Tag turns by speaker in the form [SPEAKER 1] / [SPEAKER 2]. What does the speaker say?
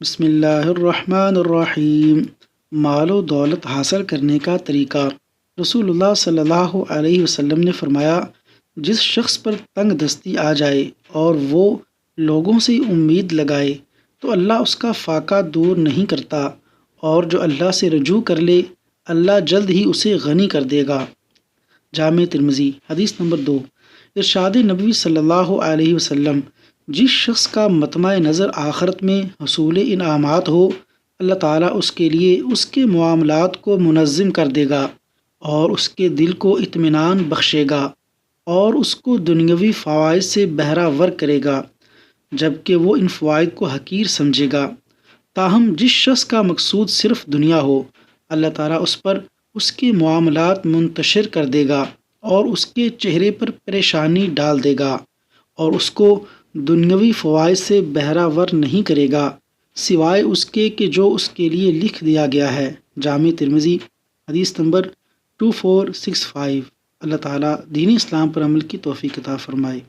[SPEAKER 1] بسم اللہ الرحمن الرحیم۔ مال و دولت حاصل کرنے کا طریقہ۔ رسول اللہ صلی اللہ علیہ وسلم نے فرمایا، جس شخص پر تنگ دستی آ جائے اور وہ لوگوں سے امید لگائے تو اللہ اس کا فاقہ دور نہیں کرتا، اور جو اللہ سے رجوع کر لے اللہ جلد ہی اسے غنی کر دے گا۔ جامع ترمذی حدیث نمبر 2۔ ارشاد نبوی صلی اللہ علیہ وسلم، جس شخص کا مطمع نظر آخرت میں حصول انعامات ہو، اللہ تعالیٰ اس کے لیے اس کے معاملات کو منظم کر دے گا اور اس کے دل کو اطمینان بخشے گا اور اس کو دنیاوی فوائد سے بہرہ ور کرے گا، جبکہ وہ ان فوائد کو حقیر سمجھے گا۔ تاہم جس شخص کا مقصود صرف دنیا ہو، اللہ تعالیٰ اس پر اس کے معاملات منتشر کر دے گا اور اس کے چہرے پر پریشانی ڈال دے گا اور اس کو دنیاوی فوائد سے بہرہ ور نہیں کرے گا سوائے اس کے کہ جو اس کے لیے لکھ دیا گیا ہے۔ جامع ترمذی حدیث نمبر 2465۔ اللہ تعالیٰ دین اسلام پر عمل کی توفیق عطا فرمائے۔